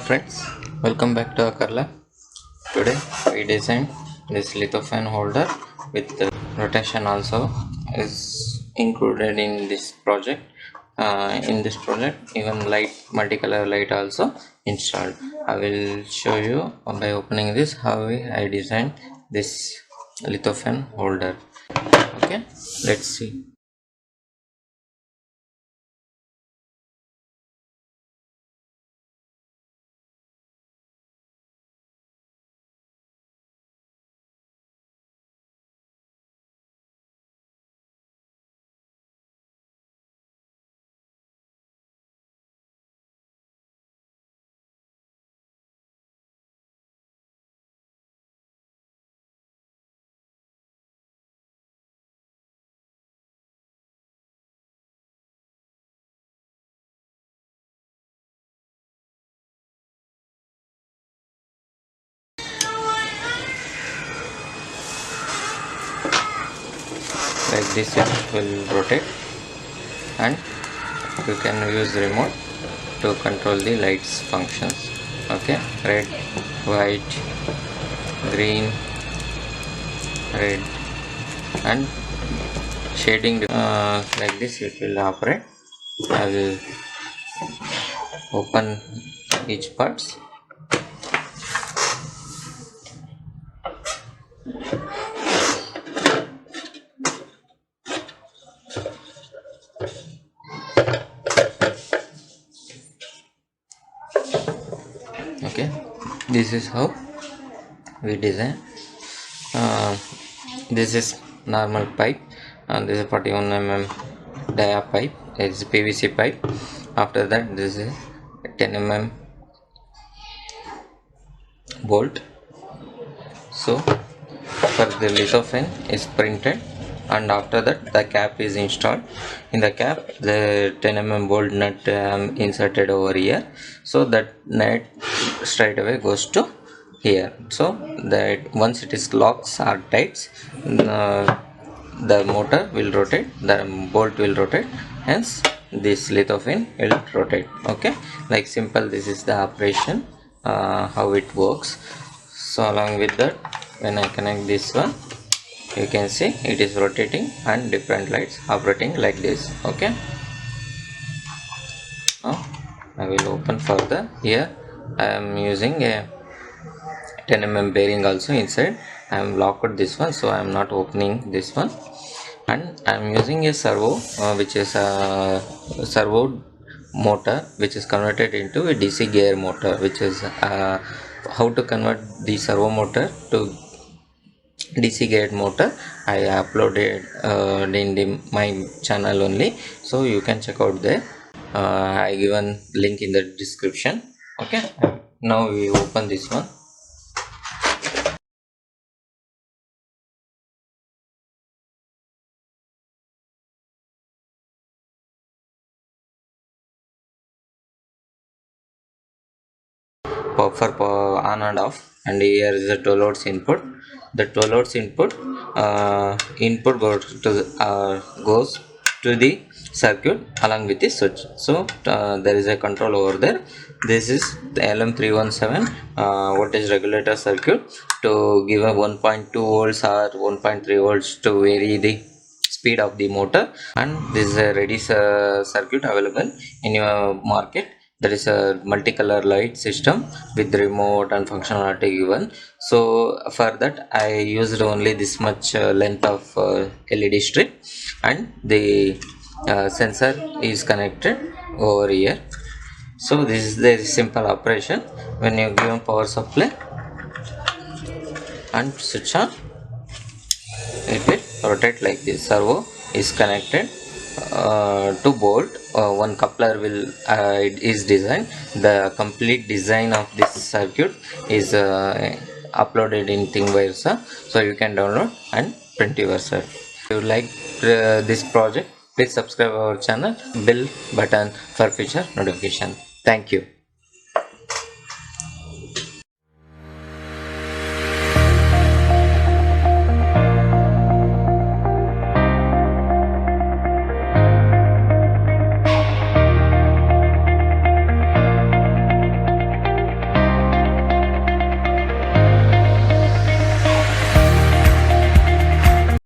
friends, welcome back to our lab. Today we designed this lithophane holder with the rotation also is included in this project. In this project even light, multicolor light also installed. I will show you by opening this how I designed this lithophane holder. Okay, let's see. Like this it will rotate, and you can use remote to control the lights functions. Okay, red, white, green, red, and shading like this it will operate. I will open each parts. Okay, this is how we design. This is normal pipe, and this is 41 mm dia pipe. It's PVC pipe. After that, this is 10 mm bolt. So for the lithophane is printed, and after that the cap is installed. In the cap the 10 mm bolt nut inserted over here, so that nut straight away goes to here, so that once it is locks or tights, the motor will rotate, the bolt will rotate, hence this lithophane will rotate. Okay, like simple, this is the operation, how it works. So along with that, when I connect this one, you can see it is rotating and different lights operating like this. Okay, now I will open further. Here I am using a 10 mm bearing also inside. I am locked this one, so I am not opening this one, and I am using a servo, which is a servo motor, which is converted into a DC gear motor, which is how to convert the servo motor to DC geared motor. I uploaded in my channel only, so you can check out there. I given link in the description. Okay, now we open this one. For on and off, and here is the 12 volts input. The 12 volts input goes to the circuit along with the switch. So there is a control over there. This is the LM317 voltage regulator circuit to give a 1.2 volts or 1.3 volts to vary the speed of the motor, and this is a ready circuit available in your market. There is a multicolor light system with remote and functionality given. So for that I used only this much length of LED strip, and the sensor is connected over here. So this is the simple operation. When you give power supply and switch on, it will rotate like this. Servo is connected to bolt. One coupler will it is designed. The complete design of this circuit is uploaded in Thingiverse, so you can download and print yourself. If you like this project, please subscribe our channel, bell button for future notification. Thank you.